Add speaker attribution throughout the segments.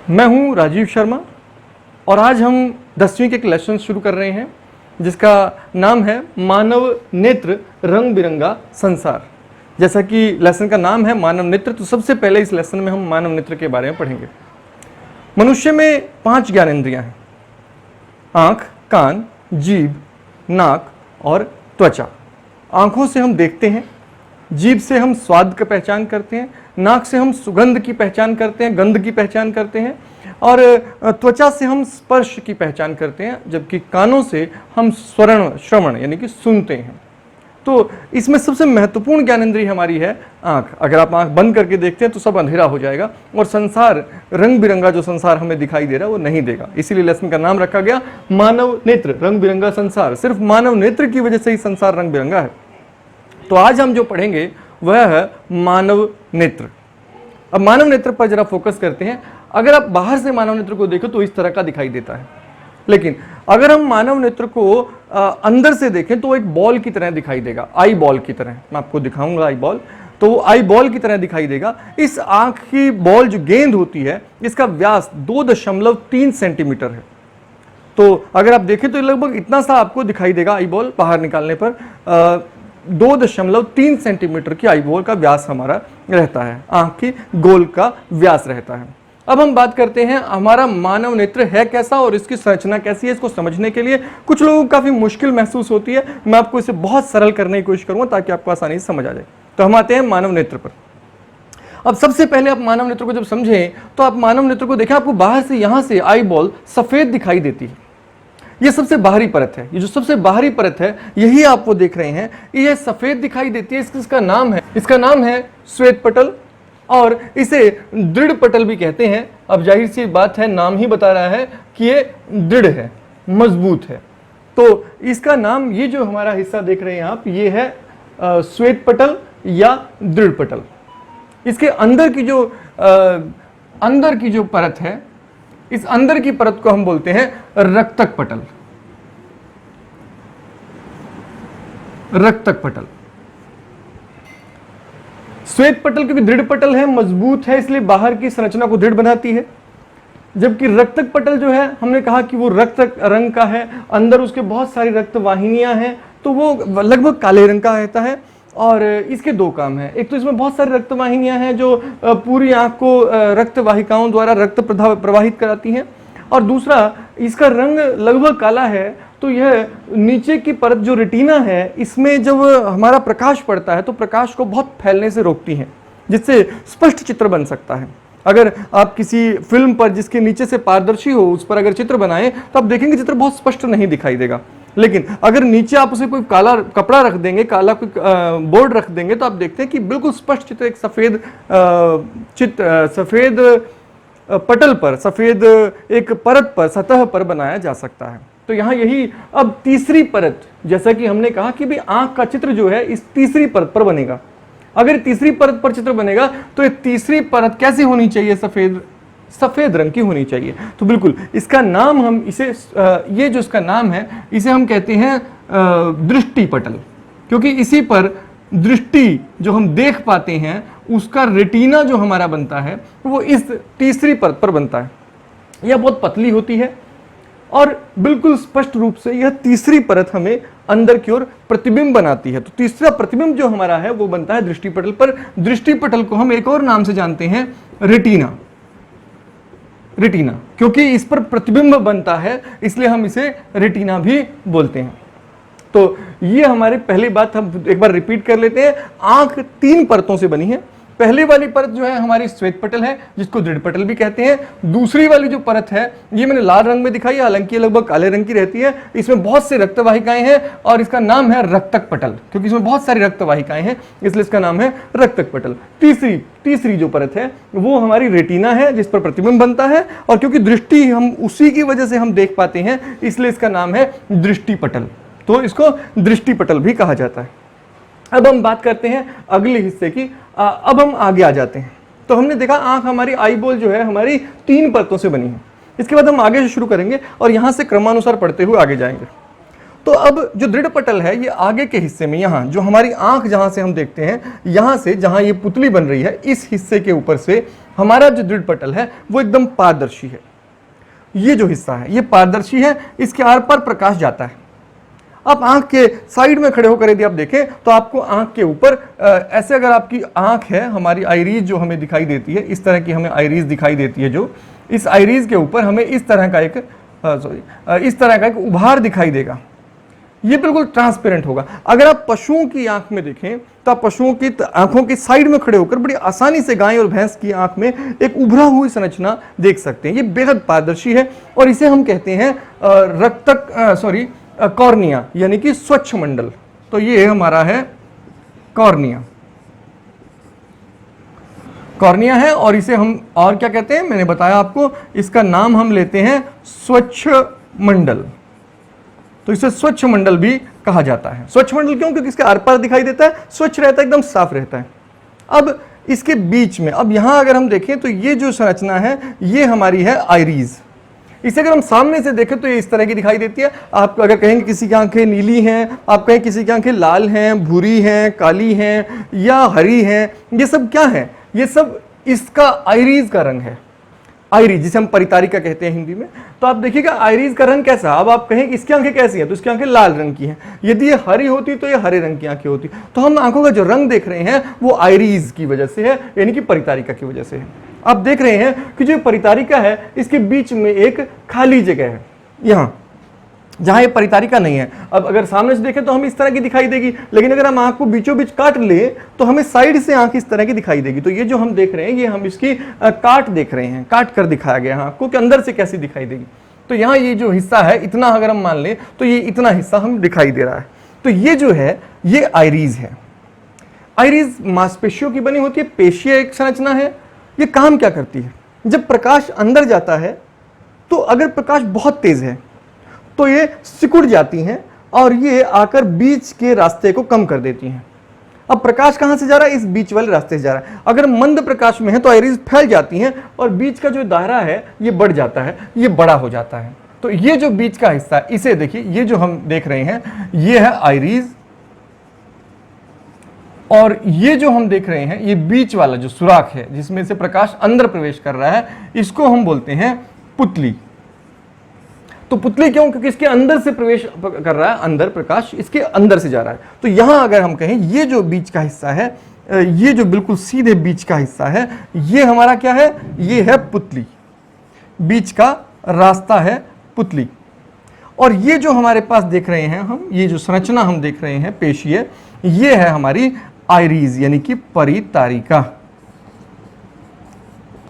Speaker 1: मैं हूं राजीव शर्मा और आज हम 10वीं के एक लेसन शुरू कर रहे हैं जिसका नाम है मानव नेत्र रंग बिरंगा संसार। जैसा कि लेसन का नाम है मानव नेत्र, तो सबसे पहले इस लेसन में हम मानव नेत्र के बारे में पढ़ेंगे। मनुष्य में 5 ज्ञानेंद्रियां हैं: आंख, कान, जीभ, नाक और त्वचा। आंखों से हम देखते हैं, जीभ से हम स्वाद का पहचान करते हैं, नाक से हम सुगंध की पहचान करते हैं, गंध की पहचान करते हैं, और त्वचा से हम स्पर्श की पहचान करते हैं, जबकि कानों से हम श्रवण यानी कि सुनते हैं। तो इसमें सबसे महत्वपूर्ण ज्ञानेंद्रिय हमारी है आंख। अगर आप आंख बंद करके देखते हैं तो सब अंधेरा हो जाएगा और संसार रंग बिरंगा जो संसार हमें दिखाई दे रहा है वो नहीं देगा। इसीलिए लेसन का नाम रखा गया मानव नेत्र रंग बिरंगा संसार। सिर्फ मानव नेत्र की वजह से ही संसार रंग बिरंगा है। तो आज हम जो पढ़ेंगे वह है मानव नेत्र। अब मानव नेत्र पर जरा फोकस करते हैं। अगर आप बाहर से मानव नेत्र को देखो तो इस तरह का दिखाई देता है, लेकिन अगर हम मानव नेत्र को अंदर से देखें तो एक बॉल की तरह दिखाई देगा, आई बॉल की तरह। मैं आपको दिखाऊंगा आई बॉल, तो वो आई बॉल की तरह दिखाई देगा। इस आंख की बॉल जो गेंद होती है इसका व्यास 2.3 सेंटीमीटर है। तो अगर आप देखें तो लगभग इतना सा आपको दिखाई देगा आई बॉल बाहर निकालने पर। 2.3 सेंटीमीटर की आई बॉल का व्यास हमारा रहता है, आंख की गोल का व्यास रहता है। अब हम बात करते हैं हमारा मानव नेत्र है कैसा और इसकी संरचना कैसी है। इसको समझने के लिए कुछ लोगों को काफी मुश्किल महसूस होती है। मैं आपको इसे बहुत सरल करने की कोशिश करूंगा ताकि आपको आसानी से समझ आ जाए। तो हम आते हैं मानव नेत्र पर। अब सबसे पहले आप मानव नेत्र को जब समझें तो आप मानव नेत्र को देखें, आपको बाहर से यहां से आई बॉल सफेद दिखाई देती है। यह सबसे बाहरी परत है, ये जो सबसे बाहरी परत है यही आप वो देख रहे हैं, यह सफेद दिखाई देती है। इसका नाम है श्वेत पटल और इसे दृढ़ पटल भी कहते हैं। अब जाहिर सी बात है, नाम ही बता रहा है कि ये दृढ़ है, मजबूत है। तो इसका नाम, ये जो हमारा हिस्सा देख रहे हैं आप, ये है श्वेत पटल या दृढ़ पटल। इसके अंदर की जो परत है, इस अंदर की परत को हम बोलते हैं रक्तक पटल। रक्तक पटल, श्वेत पटल क्योंकि दृढ़ पटल है, मजबूत है, इसलिए बाहर की संरचना को दृढ़ बनाती है। जबकि रक्तक पटल जो है, हमने कहा कि वो रक्त रंग का है, अंदर उसके बहुत सारी रक्त वाहिनियां हैं, तो वो लगभग काले रंग का रहता है। और इसके 2 काम हैं। एक तो इसमें बहुत सारी रक्त वाहिनियां हैं जो पूरी आंख को रक्त वाहिकाओं द्वारा रक्त प्रवाहित कराती हैं, और दूसरा इसका रंग लगभग काला है। तो यह नीचे की परत जो रेटिना है, इसमें जब हमारा प्रकाश पड़ता है तो प्रकाश को बहुत फैलने से रोकती है, जिससे स्पष्ट चित्र बन सकता है। अगर आप किसी फिल्म पर जिसके नीचे से पारदर्शी हो उस पर अगर चित्र बनाएं तो आप देखेंगे चित्र बहुत स्पष्ट नहीं दिखाई देगा। लेकिन अगर नीचे आप उसे कोई काला कपड़ा रख देंगे, काला कोई बोर्ड रख देंगे, तो आप देखते हैं कि बिल्कुल स्पष्ट चित्र एक सफेद पटल पर, सफेद एक परत पर, सतह पर बनाया जा सकता है। तो यहाँ यही अब तीसरी परत, जैसा कि हमने कहा कि भाई आंख का चित्र जो है इस तीसरी परत पर बनेगा। अगर तीसरी परत पर चित्र बनेगा तो ये तीसरी परत कैसी होनी चाहिए? सफेद रंग की होनी चाहिए। तो बिल्कुल इसका नाम हम इसे ये जो इसका नाम है इसे हम कहते हैं दृष्टि पटल, क्योंकि इसी पर दृष्टि जो हम देख पाते हैं उसका रेटिना जो हमारा बनता है वो इस तीसरी परत पर बनता है। यह बहुत पतली होती है और बिल्कुल स्पष्ट रूप से यह तीसरी परत हमें अंदर की ओर प्रतिबिंब बनाती है। तो तीसरा प्रतिबिंब जो हमारा है वो बनता है दृष्टि पटल पर। दृष्टि पटल को हम एक और नाम से जानते हैं रेटिना। रेटिना क्योंकि इस पर प्रतिबिंब बनता है इसलिए हम इसे रेटिना भी बोलते हैं। तो ये हमारे पहली बात हम एक बार रिपीट कर लेते हैं। आंख 3 परतों से बनी है। पहली वाली परत जो है हमारी श्वेत पटल है, जिसको दृढ़ पटल भी कहते हैं। दूसरी वाली जो परत है ये मैंने लाल रंग में दिखाई है, हालांकि ये लगभग काले रंग की रहती है। इसमें बहुत से रक्त वाहिकाएं हैं और इसका नाम है रक्तक पटल, क्योंकि इसमें बहुत सारी रक्त वाहिकाएं हैं इसलिए इसका नाम है रक्तक पटल। तीसरी जो परत है वो हमारी रेटिना है, जिस पर प्रतिबिंब बनता है, और क्योंकि दृष्टि हम उसी की वजह से हम देख पाते हैं इसलिए इसका नाम है दृष्टि पटल। तो इसको दृष्टि पटल भी कहा जाता है। अब हम बात करते हैं अगले हिस्से की। अब हम आगे आ जाते हैं। तो हमने देखा आंख हमारी आई बॉल जो है हमारी 3 परतों से बनी है। इसके बाद हम आगे से शुरू करेंगे और यहां से क्रमानुसार पढ़ते हुए आगे जाएंगे। तो अब जो दृढ़ पटल है ये आगे के हिस्से में, यहाँ जो हमारी आंख जहां से हम देखते हैं, यहां से जहां ये पुतली बन रही है, इस हिस्से के ऊपर से हमारा जो दृढ़ पटल है वो एकदम पारदर्शी है। ये जो हिस्सा है ये पारदर्शी है, इसके आर पार प्रकाश जाता है। आप आंख के साइड में खड़े होकर यदि आप देखें तो आपको आंख के ऊपर ऐसे, अगर आपकी आंख है, हमारी आइरीज जो हमें दिखाई देती है, इस तरह की हमें आइरीज दिखाई देती है, जो इस आइरीज के ऊपर हमें इस तरह का एक उभार दिखाई देगा। ये बिल्कुल ट्रांसपेरेंट होगा। अगर आप पशुओं की आंख में देखें तो आप पशुओं की आंखों की साइड में खड़े होकर बड़ी आसानी से गाय और भैंस की आंख में एक उभरा हुई संरचना देख सकते हैं। ये बेहद पारदर्शी है और इसे हम कहते हैं कॉर्निया, यानी कि स्वच्छ मंडल। तो ये हमारा है कॉर्निया, कॉर्निया है, और इसे हम और क्या कहते हैं, मैंने बताया आपको, इसका नाम हम लेते हैं स्वच्छ मंडल। तो इसे स्वच्छ मंडल भी कहा जाता है। स्वच्छ मंडल क्यों? क्योंकि इसके आर पार दिखाई देता है, स्वच्छ रहता है, एकदम साफ रहता है। अब इसके बीच में, अब यहां अगर हम देखें तो ये जो संरचना है ये हमारी है आइरीज। इसे अगर हम सामने से देखें तो ये इस तरह की दिखाई देती है। आप अगर कहेंगे किसी की आंखें नीली हैं, आप कहें किसी की आंखें लाल हैं, भूरी हैं, काली हैं या हरी हैं, ये सब क्या है? ये सब इसका आइरीज का रंग है। आइरीज जिसे हम परितारिका कहते हैं हिंदी में। तो आप देखिएगा आइरीज का रंग कैसा। अब आप कहें कि इसकी आंखें कैसी हैं, तो इसकी आंखें लाल रंग की हैं। यदि ये हरी होती तो ये हरे रंग की आंखें होती। तो हम आंखों का जो रंग देख रहे हैं वो आइरीज की वजह से है, यानी कि परितारिका की वजह से है। आप देख रहे हैं कि जो परितारिका है इसके बीच में एक खाली जगह है, यहां जहां ये परितारिका नहीं है। अब अगर सामने से देखें तो हमें इस तरह की दिखाई देगी, लेकिन अगर हम आंख को बीचों बीच काट ले तो हमें साइड से आंख इस तरह की दिखाई देगी। तो ये जो हम देख रहे हैं ये हम इसकी काट देख रहे हैं, काट कर दिखाया गया है आपको कि अंदर से कैसी दिखाई देगी। तो यहाँ ये जो हिस्सा है इतना अगर हम मान लें तो ये इतना हिस्सा हम दिखाई दे रहा है। तो ये जो है ये आइरीज है। आइरीज मांसपेशियों की बनी होती है, पेशीय एक संरचना है। ये काम क्या करती है? जब प्रकाश अंदर जाता है तो अगर प्रकाश बहुत तेज है तो ये सिकुड़ जाती हैं और ये आकर बीच के रास्ते को कम कर देती हैं। अब प्रकाश कहां से जा रहा है? इस बीच वाले रास्ते से जा रहा है। अगर मंद प्रकाश में है तो आइरीज फैल जाती हैं और बीच का जो दायरा है ये बढ़ जाता है, ये बड़ा हो जाता है। तो ये जो बीच का हिस्सा है इसे देखिए, ये जो हम देख रहे हैं ये है आइरीज, और ये जो हम देख रहे हैं ये बीच वाला जो सुराख है जिसमें से प्रकाश अंदर प्रवेश कर रहा है, इसको हम बोलते हैं पुतली। तो पुतली क्यों? क्योंकि इसके अंदर से प्रवेश कर रहा है, अंदर प्रकाश इसके अंदर से जा रहा है। तो यहां अगर हम कहें ये जो बीच का हिस्सा है, ये जो बिल्कुल सीधे बीच का हिस्सा है, ये हमारा क्या है? ये है पुतली, बीच का रास्ता है पुतली। और ये जो हमारे पास देख रहे हैं हम, ये जो संरचना हम देख रहे हैं पेशीय, ये है हमारी आइरीज यानी कि परितारिका।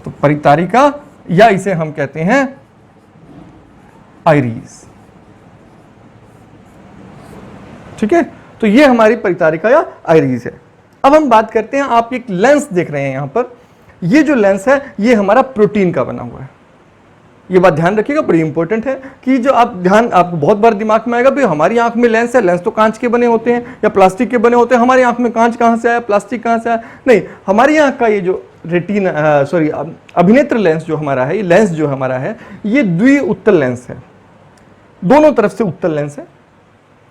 Speaker 1: तो परितारिका या इसे हम कहते हैं आइरीज। ठीक है, तो ये हमारी परितारिका या आइरीज है। अब हम बात करते हैं, आप एक लेंस देख रहे हैं यहां पर, ये जो लेंस है ये हमारा प्रोटीन का बना हुआ है। ये बात ध्यान रखिएगा, बड़ी इंपॉर्टेंट है कि जो आप ध्यान, आपको बहुत बार दिमाग में आएगा भाई हमारी आंख में लेंस है, लेंस तो कांच के बने होते हैं या प्लास्टिक के बने होते हैं, हमारी आंख में कांच कहां से आया, प्लास्टिक कहां से आया? नहीं, हमारी आंख का ये जो रेटिना अभिनेत्र लेंस जो हमारा है, ये लेंस जो हमारा है ये द्विउत्तल लेंस है, दोनों तरफ से उत्तल लेंस है,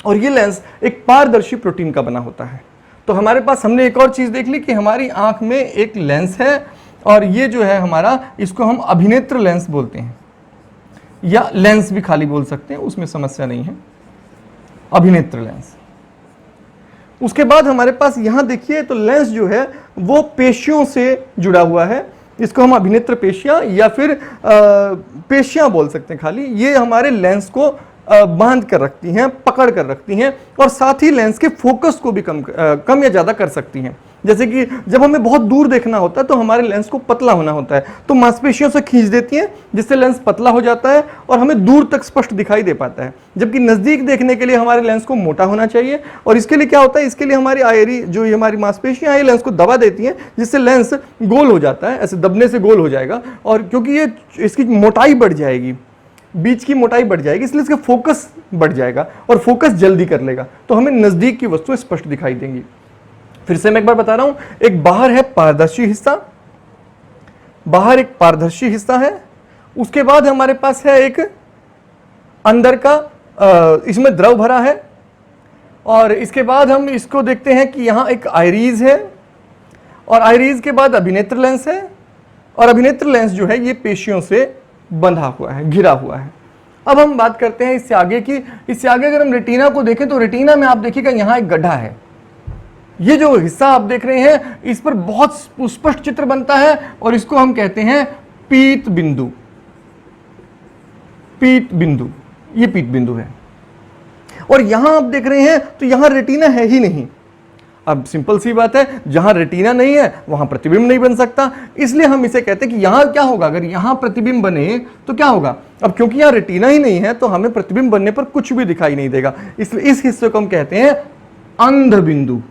Speaker 1: और ये लेंस एक पारदर्शी प्रोटीन का बना होता है। तो हमारे पास हमने एक और चीज देख ली कि हमारी आंख में एक लेंस है, और ये जो है हमारा, इसको हम अभिनेत्र लेंस बोलते हैं, या लेंस भी खाली बोल सकते हैं, उसमें समस्या नहीं है, अभिनेत्र लेंस। उसके बाद हमारे पास यहां देखिए तो लेंस जो है वो पेशियों से जुड़ा हुआ है, इसको हम अभिनेत्र पेशियां या फिर पेशियां बोल सकते हैं खाली। ये हमारे लेंस को बांध कर रखती हैं, पकड़ कर रखती हैं, और साथ ही लेंस के फोकस को भी कम या ज्यादा कर सकती हैं। जैसे कि जब हमें बहुत दूर देखना होता है तो हमारे लेंस को पतला होना होता है, तो मांसपेशियों से खींच देती हैं जिससे लेंस पतला हो जाता है और हमें दूर तक स्पष्ट दिखाई दे पाता है। जबकि नजदीक देखने के लिए हमारे लेंस को मोटा होना चाहिए, और इसके लिए क्या होता है, इसके लिए हमारी आयरी जो ये हमारी मांसपेशियां हैं लेंस को दबा देती हैं, जिससे लेंस गोल हो जाता है, ऐसे दबने से गोल हो जाएगा। और क्योंकि ये इसकी मोटाई बढ़ जाएगी, बीच की मोटाई बढ़ जाएगी, इसलिए इसका फोकस बढ़ जाएगा और फोकस जल्दी कर लेगा, तो हमें नजदीक की वस्तुएं स्पष्ट दिखाई देंगी। फिर से मैं एक बार बता रहा हूं, एक बाहर है पारदर्शी हिस्सा, बाहर एक पारदर्शी हिस्सा है, उसके बाद हमारे पास है एक अंदर का इसमें द्रव भरा है। और इसके बाद हम इसको देखते हैं कि यहाँ एक आइरीज है और आइरीज के बाद अभिनेत्र लेंस है और अभिनेत्र लेंस जो है ये पेशियों से बंधा हुआ है, घिरा हुआ है। अब हम बात करते हैं इससे आगे की। इससे आगे अगर हम रेटिना को देखें तो रेटिना में आप देखिएगा यहाँ एक गड्ढा है। ये जो हिस्सा आप देख रहे हैं इस पर बहुत स्पष्ट चित्र बनता है और इसको हम कहते हैं पीत बिंदु। पीत बिंदु, ये पीत बिंदु है। और यहां आप देख रहे हैं तो यहां रेटिना है ही नहीं। अब सिंपल सी बात है, जहां रेटिना नहीं है वहां प्रतिबिंब नहीं बन सकता, इसलिए हम इसे कहते हैं कि यहां क्या होगा, अगर यहां प्रतिबिंब बने तो क्या होगा। अब क्योंकि यहां रेटिना ही नहीं है तो हमें प्रतिबिंब बनने पर कुछ भी दिखाई नहीं देगा, इसलिए इस हिस्से को हम कहते हैं अंध बिंदु।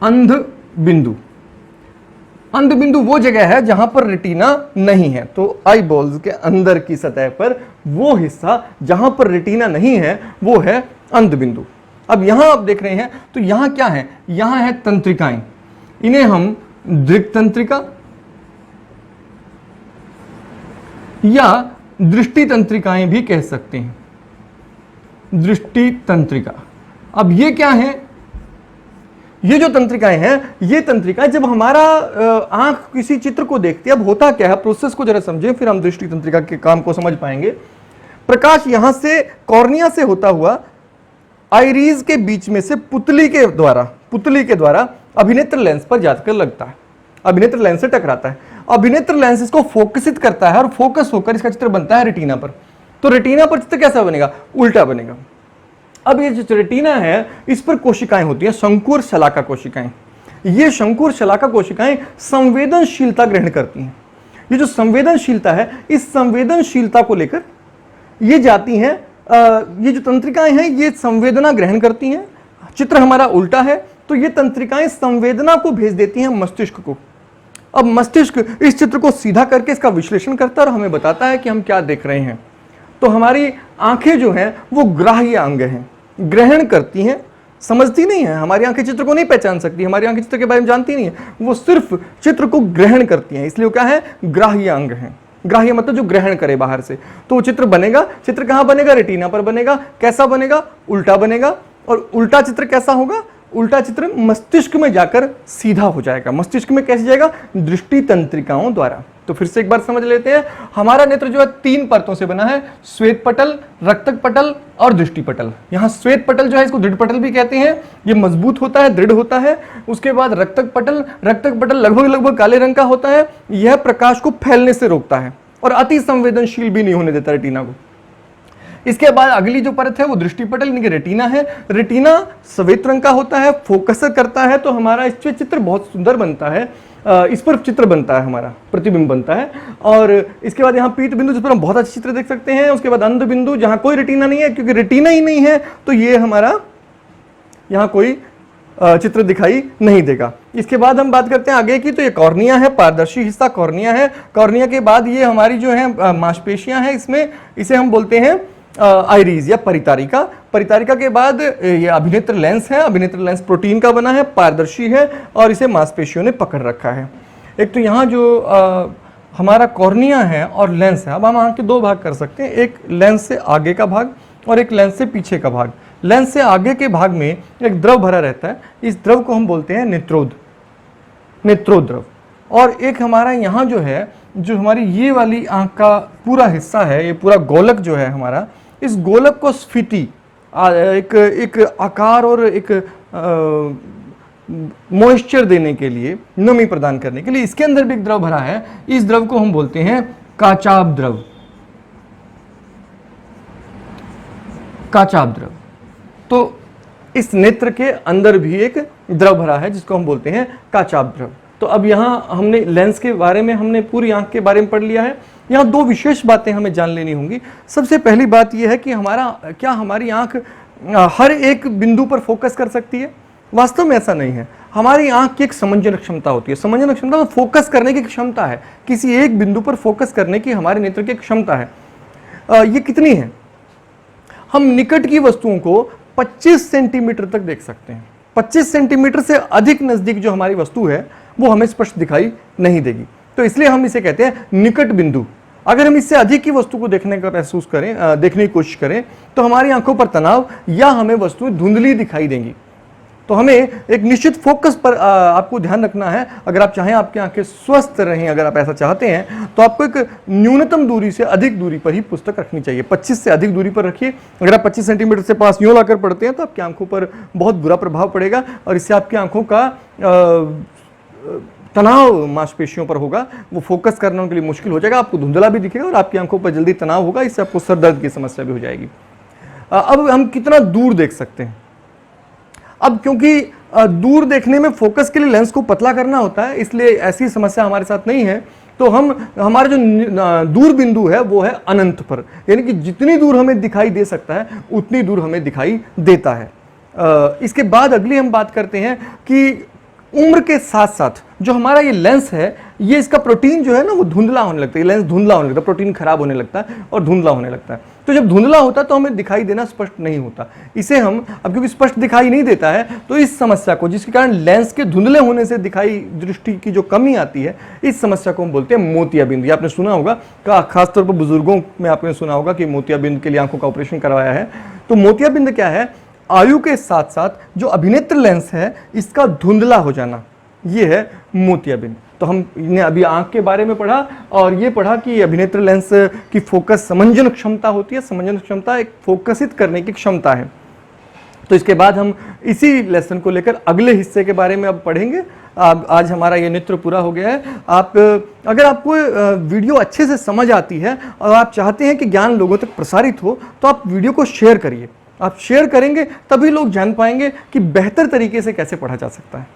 Speaker 1: अंध बिंदु, अंध बिंदु वो जगह है जहां पर रेटिना नहीं है। तो आई बॉल्स के अंदर की सतह पर वो हिस्सा जहां पर रेटिना नहीं है वो है अंध बिंदु। अब यहां आप देख रहे हैं तो यहां क्या है, यहां है तंत्रिकाएं, इन्हें हम दृक् तंत्रिका या दृष्टि तंत्रिकाएं भी कह सकते हैं। दृष्टि तंत्रिका, अब ये क्या है, ये जो तंत्रिकाएं हैं, ये तंत्रिकाएं जब हमारा आंख किसी चित्र को देखती है, अब होता क्या है, प्रोसेस को जरा समझें फिर हम दृष्टि तंत्रिका के काम को समझ पाएंगे। प्रकाश यहां से कॉर्निया से होता हुआ आइरीज के बीच में से पुतली के द्वारा अभिनेत्र लेंस पर जाकर लगता है, अभिनेत्र लेंस से टकराता है। अभिनेत्र लेंस इसको फोकसित करता है और फोकस होकर इसका चित्र बनता है रेटिना पर। तो रेटिना पर चित्र कैसा बनेगा, उल्टा बनेगा। अब ये जो रेटिना है इस पर कोशिकाएं होती हैं, शंकु और शलाका कोशिकाएं। ये शंकु और शलाका कोशिकाएं संवेदनशीलता ग्रहण करती हैं। ये जो संवेदनशीलता है, इस संवेदनशीलता को लेकर ये जाती हैं, ये जो तंत्रिकाएं हैं ये संवेदना ग्रहण करती हैं। चित्र हमारा उल्टा है तो ये तंत्रिकाएं संवेदना को भेज देती हैं मस्तिष्क को। अब मस्तिष्क इस चित्र को सीधा करके इसका विश्लेषण करता है और हमें बताता है कि हम क्या देख रहे हैं। तो हमारी आंखें जो हैं वो ग्राह्य अंग हैं, ग्रहण करती हैं, समझती नहीं है। हमारी आंखें चित्र को नहीं पहचान सकती, हमारी आंखें चित्र के बारे में जानती नहीं है, वो सिर्फ चित्र को ग्रहण करती हैं, इसलिए वो क्या है, ग्राह्य अंग है। ग्राह्य मतलब जो ग्रहण करे बाहर से। तो वो चित्र बनेगा, चित्र कहां बनेगा, रेटिना पर बनेगा। कैसा बनेगा, उल्टा बनेगा। और उल्टा चित्र कैसा होगा, उल्टा चित्र मस्तिष्क में जाकर सीधा हो जाएगा। मस्तिष्क में कैसे जाएगा, दृष्टि तंत्रिकाओं द्वारा। तो फिर से एक बार समझ लेते हैं, हमारा नेत्र जो है 3 परतों से बना है, श्वेत पटल, रक्तक पटल और दृष्टि पटल। यहाँ श्वेत पटल जो है इसको दृढ़ पटल भी कहते हैं, ये मजबूत होता है, दृढ़ होता है। उसके बाद रक्तक पटल लगभग काले रंग का होता है, यह प्रकाश को फैलने से रोकता है और अति संवेदनशील भी नहीं होने देता रेटिना को। इसके बाद अगली जो परत है वो दृष्टि पटल यानी कि रेटिना है। रेटिना श्वेत रंग का होता है, फोकस करता है, तो हमारा इस पे चित्र बहुत सुंदर बनता है, इस पर चित्र बनता है, हमारा प्रतिबिंब बनता है। और इसके बाद यहाँ पीत बिंदु जिस पर हम बहुत अच्छे चित्र देख सकते हैं। उसके बाद अंध बिंदु जहाँ कोई रेटिना नहीं है, क्योंकि रेटिना ही नहीं है तो ये हमारा यहाँ कोई चित्र दिखाई नहीं देगा। इसके बाद हम बात करते हैं आगे की, तो ये कॉर्निया है, पारदर्शी हिस्सा कॉर्निया है। कॉर्निया के बाद ये हमारी जो है मांसपेशियां हैं, इसमें इसे हम बोलते हैं आइरीज या परितारिका। परितारिका के बाद ये अभिनेत्र लेंस है, अभिनेत्र लेंस प्रोटीन का बना है, पारदर्शी है और इसे मांसपेशियों ने पकड़ रखा है। एक तो यहाँ जो हमारा कॉर्निया है और लेंस है। अब हम आंख के 2 भाग कर सकते हैं, एक लेंस से आगे का भाग और एक लेंस से पीछे का भाग। लेंस से आगे के भाग में एक द्रव भरा रहता है, इस द्रव को हम बोलते हैं नेत्रोद, नेत्रोद्रव। और एक हमारा यहाँ जो है, जो हमारी ये वाली आंख का पूरा हिस्सा है, ये पूरा गोलक जो है हमारा, इस गोलक को स्फीति एक आकार और एक मॉइस्चर देने के लिए, नमी प्रदान करने के लिए इसके अंदर भी एक द्रव भरा है। इस द्रव को हम बोलते हैं काचाभ द्रव, काचाभ द्रव। तो इस नेत्र के अंदर भी एक द्रव भरा है जिसको हम बोलते हैं काचाभ द्रव। तो अब यहाँ हमने लेंस के बारे में, हमने पूरी आंख के बारे में पढ़ लिया है। यहाँ 2 विशेष बातें हमें जान लेनी होंगी। सबसे पहली बात यह है कि हमारी आंख हर एक बिंदु पर फोकस कर सकती है। वास्तव में ऐसा नहीं है। हमारी आंख की एक समंजन क्षमता होती है। समंजन क्षमता मतलब फोकस करने की क्षमता है, किसी एक बिंदु पर फोकस करने की हमारे नेत्र की क्षमता है। ये कितनी है, हम निकट की वस्तुओं को 25 सेंटीमीटर तक देख सकते हैं। 25 सेंटीमीटर से अधिक नजदीक जो हमारी वस्तु है वो हमें स्पष्ट दिखाई नहीं देगी, तो इसलिए हम इसे कहते हैं निकट बिंदु। अगर हम इससे अधिक की वस्तु को देखने का महसूस करें, देखने की कोशिश करें, तो हमारी आंखों पर तनाव या हमें वस्तुएं धुंधली दिखाई देंगी। तो हमें एक निश्चित फोकस पर आपको ध्यान रखना है। अगर आप चाहें आपकी आंखें स्वस्थ रहें, अगर आप ऐसा चाहते हैं, तो आपको एक न्यूनतम दूरी से अधिक दूरी पर ही पुस्तक रखनी चाहिए। 25 से अधिक दूरी पर रखिए। अगर आप 25 सेंटीमीटर से पास यूं लाकर पढ़ते हैं तो आपकी आंखों पर बहुत बुरा प्रभाव पड़ेगा और इससे आपकी आंखों का तनाव मांसपेशियों पर होगा, वो फोकस करना उनके लिए मुश्किल हो जाएगा, आपको धुंधला भी दिखेगा और आपकी आंखों पर जल्दी तनाव होगा, इससे आपको सर दर्द की समस्या भी हो जाएगी। अब हम कितना दूर देख सकते हैं? अब क्योंकि दूर देखने में फोकस के लिए लेंस को पतला करना होता है, इसलिए ऐसी समस्या हमारे साथ नहीं है। तो हमारा जो दूर बिंदु है वो है अनंत पर, यानी कि जितनी दूर हमें दिखाई दे सकता है उतनी दूर हमें दिखाई देता है। इसके बाद अगली हम बात करते हैं कि उम्र के साथ साथ जो हमारा ये लेंस है, ये इसका प्रोटीन जो है ना वो धुंधला होने लगता है, लेंस धुंधला होने लगता है, प्रोटीन खराब होने लगता है और धुंधला होने लगता है। तो जब धुंधला होता है तो हमें दिखाई देना स्पष्ट नहीं होता। इसे हम अब क्योंकि स्पष्ट दिखाई नहीं देता है, तो इस समस्या को, जिसके कारण लेंस के धुंधले होने से दिखाई दृष्टि की जो कमी आती है, इस समस्या को हम बोलते हैं मोतियाबिंद। ये आपने सुना होगा, खासतौर पर बुजुर्गों में आपने सुना होगा कि मोतियाबिंद के लिए आंखों का ऑपरेशन करवाया है। तो मोतियाबिंद क्या है? आयु के साथ साथ जो अभिनेत्र लेंस है इसका धुंधला हो जाना, ये है मोतियाबिंद। तो हमने अभी आंख के बारे में पढ़ा और ये पढ़ा कि अभिनेत्र लेंस की फोकस समंजन क्षमता होती है। समंजन क्षमता एक फोकसित करने की क्षमता है। तो इसके बाद हम इसी लेसन को लेकर अगले हिस्से के बारे में अब पढ़ेंगे। आज हमारा ये नित्र पूरा हो गया है। अगर आपको वीडियो अच्छे से समझ आती है और आप चाहते हैं कि ज्ञान लोगों तक प्रसारित हो, तो आप वीडियो को शेयर करिए। आप शेयर करेंगे तभी लोग जान पाएंगे कि बेहतर तरीके से कैसे पढ़ा जा सकता है।